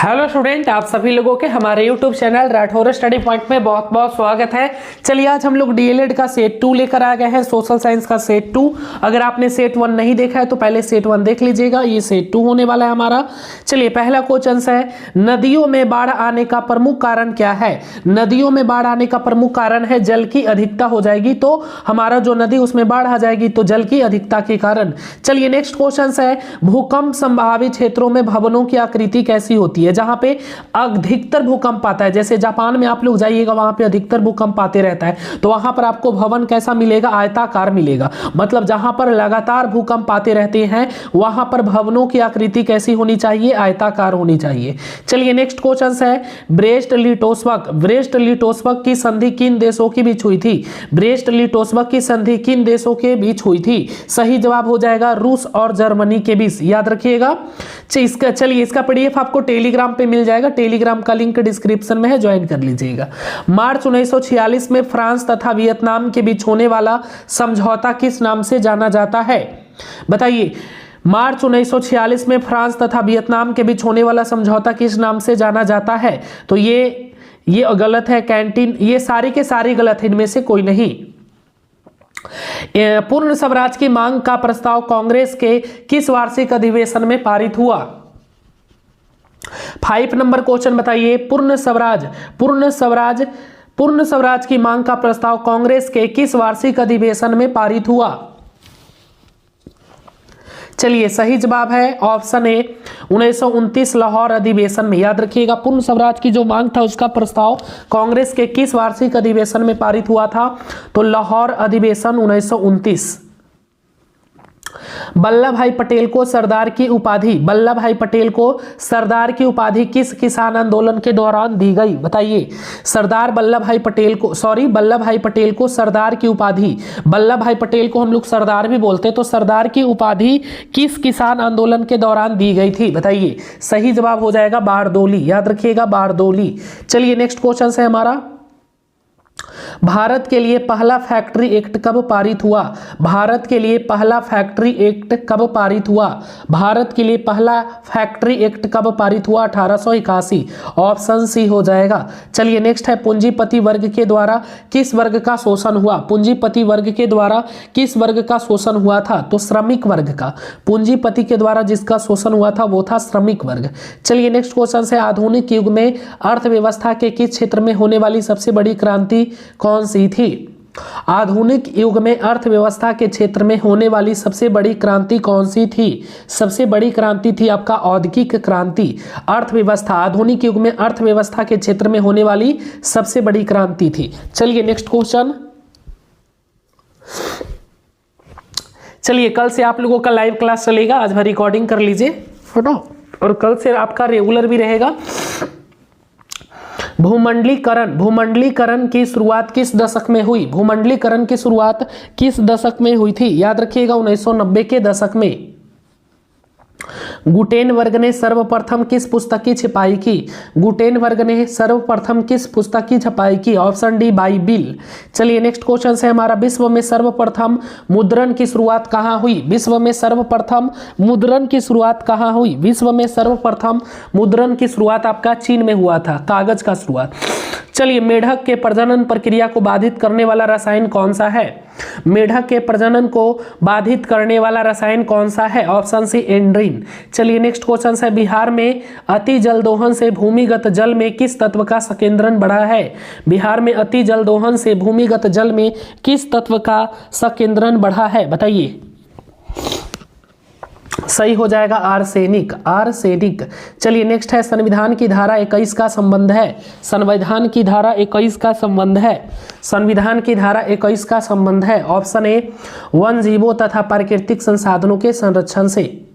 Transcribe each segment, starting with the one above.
Hello student, आप सभी लोगों के हमारे YouTube channel Rathore study point में बहुत बहुत स्वागत है। चलिए आज हम लोग डीएलएड का सेट 2 लेकर आ गए हैं, सोशल साइंस का सेट 2। अगर आपने सेट 1 नहीं देखा है तो पहले सेट 1 देख लीजिएगा, ये सेट 2 होने वाला है हमारा। चलिए पहला क्वेश्चन है, नदियों में बाढ़ आने का प्रमुख कारण क्या है। नदियों में बाढ़ आने का प्रमुख कारण है जल की अधिकता हो जाएगी, तो हमारा जो नदी उसमें बाढ़ आ जाएगी तो जल की अधिकता के कारण। चलिए नेक्स्ट क्वेश्चन है, भूकंप संभावित क्षेत्रों में भवनों की आकृति कैसी होती है। जहां पे अधिकतर भूकंप आता है, जैसे जापान में आप लोग जाइएगा वहां पे अधिकतर भूकंप आते रहता है, तो वहां पर आपको भवन कैसा मिलेगा, आयताकार मिलेगा। मतलब जहां पर लगातार भूकंप आते रहते हैं वहां पर भवनों की आकृति कैसी होनी चाहिए, आयताकार होनी चाहिए। चलिए नेक्स्ट क्वेश्चन है, ब्रेस्ट लिटोस्बर्ग की संधि किन देशों के बीच हुई थी। ब्रेस्ट लिटोस्बर्ग की संधि किन देशों के बीच हुई थी। सही जवाब हो जाएगा रूस और जर्मनी के बीच, याद रखिएगा। चलिए इसका पीडीएफ आपको टेलीग्राम पे मिल जाएगा, टेलीग्राम का लिंक डिस्क्रिप्शन में है, ज्वाइन कर लीजिएगा। मार्च 1946 में फ्रांस तथा वियतनाम के बीच होने वाला समझौता किस नाम से जाना जाता है। बताइए, मार्च 1946 में फ्रांस तथा वियतनाम के बीच होने वाला समझौता किस नाम से जाना जाता है। तो ये गलत है, कैंटीन। ये सारी के सारी गलत है, इनमें से कोई नहीं। पूर्ण स्वराज की मांग का प्रस्ताव कांग्रेस के किस वार्षिक अधिवेशन में पारित हुआ। 5 नंबर क्वेश्चन बताइए, पूर्ण स्वराज की मांग का प्रस्ताव कांग्रेस के किस वार्षिक अधिवेशन में पारित हुआ। चलिए सही जवाब है ऑप्शन ए 1929 लाहौर अधिवेशन में। याद रखिएगा, पूर्ण स्वराज की जो मांग था उसका प्रस्ताव कांग्रेस के किस वार्षिक अधिवेशन में पारित हुआ था, तो लाहौर अधिवेशन 1929। वल्लभ भाई पटेल को सरदार की उपाधि किस किसान आंदोलन के दौरान दी गई। बताइए, वल्लभ भाई पटेल को सरदार की उपाधि, वल्लभ भाई पटेल को हम लोग सरदार भी बोलते हैं, तो सरदार की उपाधि किस किसान आंदोलन के दौरान दी गई थी। बताइए, सही जवाब हो जाएगा बारदोली, याद रखिएगा बारदोली। चलिए नेक्स्ट क्वेश्चन है हमारा, भारत के लिए पहला फैक्ट्री एक्ट कब पारित हुआ। भारत के लिए पहला फैक्ट्री एक्ट कब पारित हुआ। 1881। ऑप्शन सी हो जाएगा। चलिए नेक्स्ट है, पूंजीपति वर्ग के द्वारा किस वर्ग का शोषण हुआ। पूंजीपति वर्ग के द्वारा किस वर्ग का शोषण हुआ था, तो श्रमिक वर्ग का। पूंजीपति के द्वारा जिसका शोषण हुआ था वो था श्रमिक वर्ग। चलिए नेक्स्ट क्वेश्चन है, आधुनिक युग में अर्थव्यवस्था के किस क्षेत्र में होने वाली सबसे बड़ी क्रांति कौन सी थी। आधुनिक युग में अर्थव्यवस्था के क्षेत्र में होने वाली सबसे बड़ी क्रांति कौन सी थी। सबसे बड़ी क्रांति थी आपका औद्योगिक क्रांति। अर्थव्यवस्था, आधुनिक युग में अर्थव्यवस्था के क्षेत्र में होने वाली सबसे बड़ी क्रांति थी। चलिए नेक्स्ट क्वेश्चन। चलिए कल से आप लोगों का लाइव क्लास चलेगा, आज भर रिकॉर्डिंग कर लीजिए फोटो, और कल से आपका रेगुलर भी रहेगा। भूमंडलीकरण की शुरुआत किस दशक में हुई। भूमंडलीकरण की शुरुआत किस दशक में हुई थी, याद रखिएगा 1990 के दशक में। गुटेनबर्ग ने सर्वप्रथम किस पुस्तक की छपाई की। गुटेनबर्ग ने सर्वप्रथम किस पुस्तक की छपाई की। Option D Bible. चलिए नेक्स्ट क्वेश्चन है हमारा, विश्व में सर्वप्रथम मुद्रण की शुरुआत कहाँ हुई। विश्व में सर्वप्रथम मुद्रण की शुरुआत कहाँ हुई। विश्व में सर्वप्रथम मुद्रण की शुरुआत आपका चीन में हुआ था, कागज का शुरुआत। चलिए, मेढक के प्रजनन प्रक्रिया को बाधित करने वाला रसायन कौन सा है। मेढक के प्रजनन को बाधित करने वाला रसायन कौन सा है। ऑप्शन सी एंड्रीन। चलिए नेक्स्ट क्वेश्चन है, बिहार में अति जल दोहन से भूमिगत जल में किस तत्व का संकेंद्रण बढ़ा है। बिहार में अति जल दोहन से भूमिगत जल में किस तत्व का संकेंद्रण बढ़ा है। बताइए, सही हो जाएगा आर्सेनिक। चलिए नेक्स्ट है, संविधान की धारा 21 का संबंध है। संविधान की धारा 21 का संबंध है। ऑप्शन ए वन जीवों तथा प्राकृतिक संसाधनों के संरक्षण से।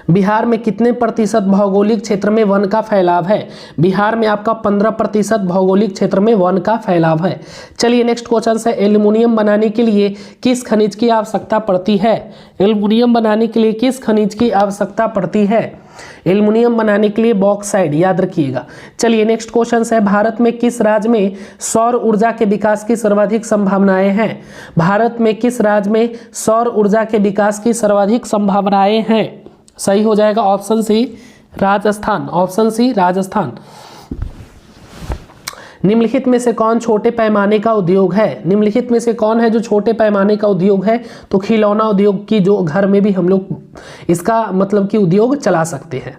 बिहार में कितने प्रतिशत भौगोलिक क्षेत्र में वन का फैलाव है। बिहार में आपका 15% भौगोलिक क्षेत्र में वन का फैलाव है। चलिए नेक्स्ट क्वेश्चन है, एल्युमिनियम बनाने के लिए किस खनिज की आवश्यकता पड़ती है। एल्युमिनियम बनाने के लिए किस खनिज की आवश्यकता पड़ती है। एल्युमिनियम बनाने के लिए बॉक्साइट, याद रखिएगा। चलिए नेक्स्ट क्वेश्चन है, भारत में किस राज्य में सौर ऊर्जा के विकास की सर्वाधिक संभावनाएं हैं। भारत में किस राज्य में सौर ऊर्जा के विकास की सर्वाधिक संभावनाएं हैं। सही हो जाएगा option C Rajasthan, option C Rajasthan. निम्नलिखित में से कौन छोटे पैमाने का उद्योग है? निम्नलिखित में से कौन है जो छोटे पैमाने का उद्योग है? तो खिलौना उद्योग की, जो घर में भी हम लोग इसका मतलब कि उद्योग चला सकते हैं।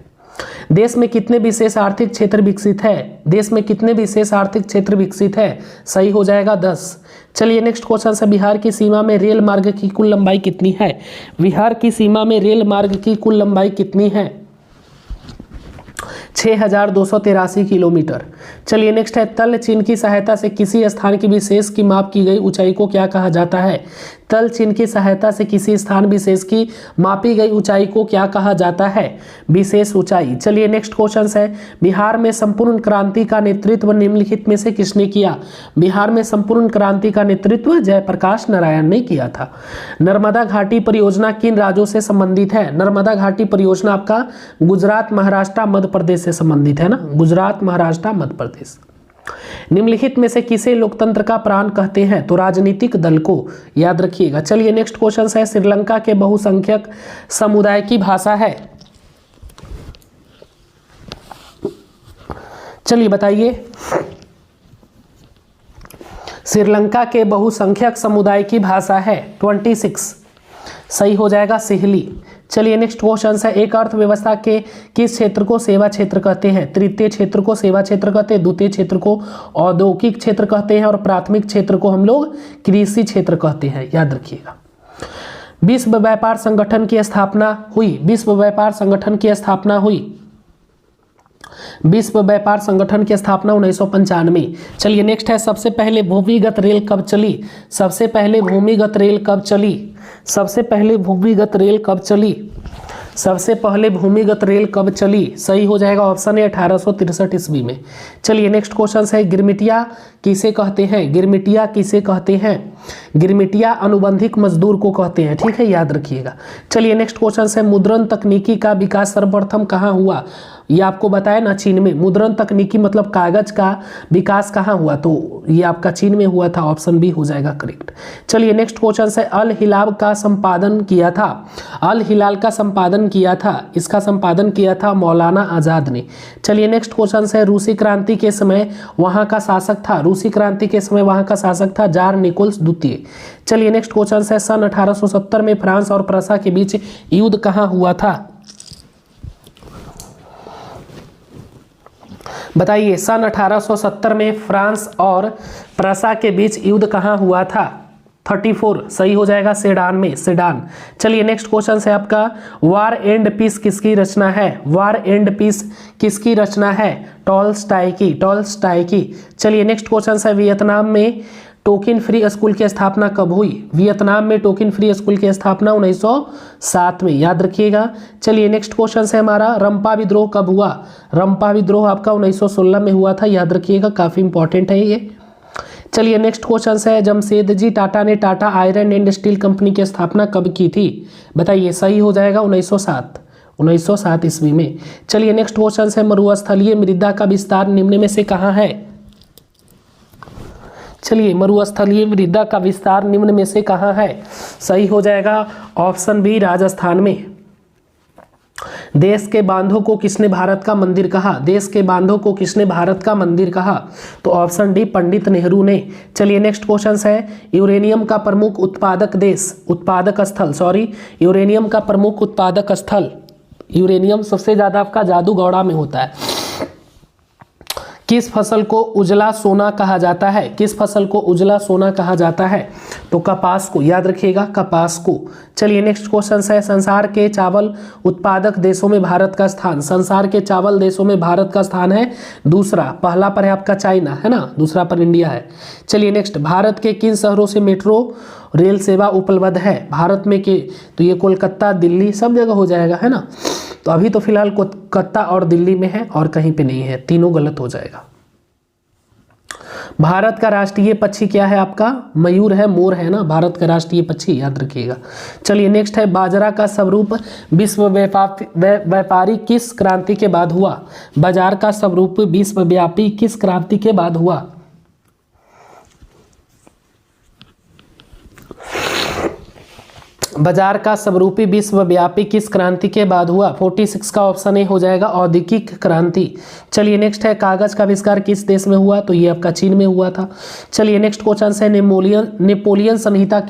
देश में कितने विशेष आर्थिक क्षेत्र विकसित है? देश में कितने विशेष आर्थिक क्षेत्र विकसित है? सही हो जाएगा 10। चलिए नेक्स्ट क्वेश्चन है, बिहार की सीमा में रेल मार्ग की कुल लंबाई कितनी है? बिहार की सीमा में रेल मार्ग की कुल लंबाई कितनी है? 6283 किलोमीटर। चलिए नेक्स्ट है, तल चिन्ह की सहायता से किसी स्थान की विशेष की माप की गई ऊंचाई को क्या कहा जाता है? तल चिन्ह की सहायता से किसी स्थान विशेष की मापी गई ऊंचाई को क्या कहा जाता है? विशेष ऊंचाई। चलिए नेक्स्ट क्वेश्चन है, बिहार में संपूर्ण क्रांति का नेतृत्व निम्नलिखित में से किसने किया? बिहार में संपूर्ण क्रांति का नेतृत्व जयप्रकाश नारायण ने किया था। नर्मदा घाटी परियोजना किन राज्यों से संबंधित है? नर्मदा घाटी परियोजना आपका गुजरात, महाराष्ट्र, मध्य प्रदेश से संबंधित है ना, गुजरात, महाराष्ट्र, मध्य प्रदेश। निम्नलिखित में से किसे लोकतंत्र का प्राण कहते हैं? तो राजनीतिक दल को, याद रखिएगा। चलिए नेक्स्ट क्वेश्चन है, श्रीलंका के बहुसंख्यक समुदाय की भाषा है? चलिए बताइए। श्रीलंका के बहुसंख्यक समुदाय की भाषा है 26, सही हो जाएगा सिहली। चलिए नेक्स्ट क्वेश्चन है, एक अर्थव्यवस्था के किस क्षेत्र को सेवा क्षेत्र कहते हैं? तृतीय क्षेत्र को सेवा क्षेत्र कहते हैं, द्वितीय क्षेत्र को औद्योगिक क्षेत्र कहते हैं और प्राथमिक क्षेत्र को हम लोग कृषि क्षेत्र कहते हैं, याद रखिएगा। विश्व व्यापार संगठन की स्थापना हुई? विश्व व्यापार संगठन की स्थापना हुई? विश्व व्यापार संगठन की स्थापना 1995। चलिए नेक्स्ट है, सबसे पहले भूमिगत रेल कब चली? सबसे पहले भूमिगत रेल कब चली? सबसे पहले भूमिगत रेल कब चली? सबसे पहले भूमिगत रेल कब चली? सही हो जाएगा ऑप्शन है 1863 ईस्वी में। चलिए नेक्स्ट क्वेश्चन है, गिरमिटिया किसे कहते हैं? गिरमिटिया किसे कहते हैं? गिरमिटिया अनुबंधिक मजदूर को कहते हैं, ठीक है, याद रखिएगा। चलिए नेक्स्ट क्वेश्चन है, मुद्रण तकनीकी का विकास सर्वप्रथम कहाँ हुआ? ये आपको बताया ना, चीन में। मुद्रण तकनीकी मतलब कागज का विकास कहाँ हुआ? तो ये आपका चीन में हुआ था, ऑप्शन बी हो जाएगा करेक्ट। चलिए नेक्स्ट क्वेश्चन है, अल हिलाल का संपादन किया था? अल हिलाल का संपादन किया था, इसका संपादन किया था मौलाना आजाद ने। चलिए नेक्स्ट क्वेश्चन है, रूसी क्रांति के समय वहाँ का शासक था? रूसी क्रांति के समय वहाँ का शासक था जार निकोल्स द्वितीय। चलिए नेक्स्ट क्वेश्चन है, सन 1870 में फ्रांस और प्रसा के बीच युद्ध कहाँ हुआ था? बताइए, सन 1870 में फ्रांस और प्रसा के बीच युद्ध कहाँ हुआ था? 34, सही हो जाएगा सेडान में, सेडान। चलिए नेक्स्ट क्वेश्चन है आपका, वार एंड पीस किसकी रचना है? वार एंड पीस किसकी रचना है? टॉलस्टॉय की, टॉलस्टॉय की। चलिए नेक्स्ट क्वेश्चन है, वियतनाम में टोकिन फ्री स्कूल की स्थापना कब हुई? वियतनाम में टोकिन फ्री स्कूल की स्थापना 1907 में, याद रखिएगा। चलिए नेक्स्ट क्वेश्चन है हमारा, रंपा विद्रोह कब हुआ? रंपा विद्रोह आपका 1916 में हुआ था, याद रखिएगा, काफी इंपॉर्टेंट है ये। चलिए नेक्स्ट क्वेश्चन है, जमशेदजी टाटा ने Tata iron and steel company की स्थापना कब की थी? बताइए, सही हो जाएगा 1907 ईस्वी में। चलिए नेक्स्ट क्वेश्चन है, मरुस्थलीय मृदा का विस्तार निम्न में से कहाँ है? चलिए, मरुस्थलीय मृदा का विस्तार निम्न में से कहाँ है? सही हो जाएगा ऑप्शन बी राजस्थान में। देश के बांधों को किसने भारत का मंदिर कहा? देश के बांधों को किसने भारत का मंदिर कहा? तो ऑप्शन डी पंडित नेहरू ने। चलिए नेक्स्ट क्वेश्चन है, यूरेनियम का प्रमुख उत्पादक देश, उत्पादक स्थल, सॉरी, यूरेनियम का प्रमुख उत्पादक स्थल, यूरेनियम सबसे ज्यादा आपका जादूगौड़ा में होता है। किस फसल को उजला सोना कहा जाता है? किस फसल को उजला सोना कहा जाता है? तो कपास को, याद रखिएगा, कपास को। चलिए नेक्स्ट क्वेश्चन है, संसार के चावल उत्पादक देशों में भारत का स्थान। संसार के चावल देशों में भारत का स्थान है दूसरा, पहला पर है आपका चाइना, है ना, दूसरा पर इंडिया है। चलिए नेक्स्ट, भारत के किन शहरों से मेट्रो रेल सेवा उपलब्ध है? भारत में के, तो ये कोलकाता, दिल्ली, सब जगह हो जाएगा, है ना। तो अभी तो फिलहाल कोलकाता और दिल्ली में है और कहीं पे नहीं है, तीनों गलत हो जाएगा। भारत का राष्ट्रीय पक्षी क्या है आपका? मयूर है, मोर है ना, भारत का राष्ट्रीय पक्षी, याद रखिएगा। चलिए नेक्स्ट है, बाजरा का स्वरूप विश्व व्यापारी किस क्रांति के बाद हुआ? बाजार का स्वरूप विश्वव्यापी किस क्रांति के बाद हुआ? बाजार का समरूपी विश्वव्यापी किस क्रांति के बाद हुआ? 46 का ऑप्शन ए हो जाएगा, औद्योगिक क्रांति। चलिए नेक्स्ट है, कागज का आविष्कार किस देश में हुआ? तो ये आपका चीन में हुआ था। चलिए नेक्स्ट क्वेश्चन है, नेपोलियन संहिता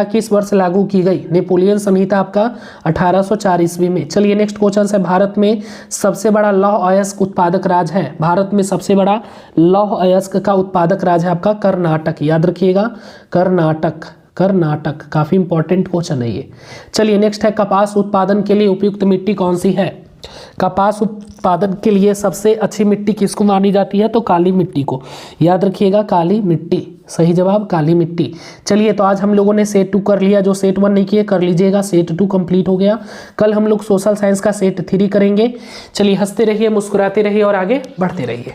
किस वर्ष लागू की गई? नेपोलियन संहिता आपका 1804 ईस्वी में। चलिए नेक्स्ट क्वेश्चन है, भारत में सबसे बड़ा लौह अयस्क उत्पादक राज्य है? भारत में सबसे बड़ा लौह अयस्क का उत्पादक राज्य है आपका कर्नाटक। याद रखिएगा, कर्नाटक काफी इंपॉर्टेंट क्वेश्चन है ये। चलिए नेक्स्ट है, कपास उत्पादन के लिए उपयुक्त मिट्टी कौन सी है? कपास उत्पादन के लिए सबसे अच्छी मिट्टी किसको मानी जाती है? तो काली मिट्टी को। याद रखिएगा, काली मिट्टी। सही जवाब काली मिट्टी। चलिए तो आज हम लोगों ने सेट 2 कर लिया, जो सेट 1 नहीं किए कर लीजिएगा, सेट 2 कंप्लीट हो गया। कल हम लोग सोशल साइंस का सेट 3 करेंगे। चलिए हंसते रहिए, मुस्कुराते रहिए और आगे बढ़ते रहिए।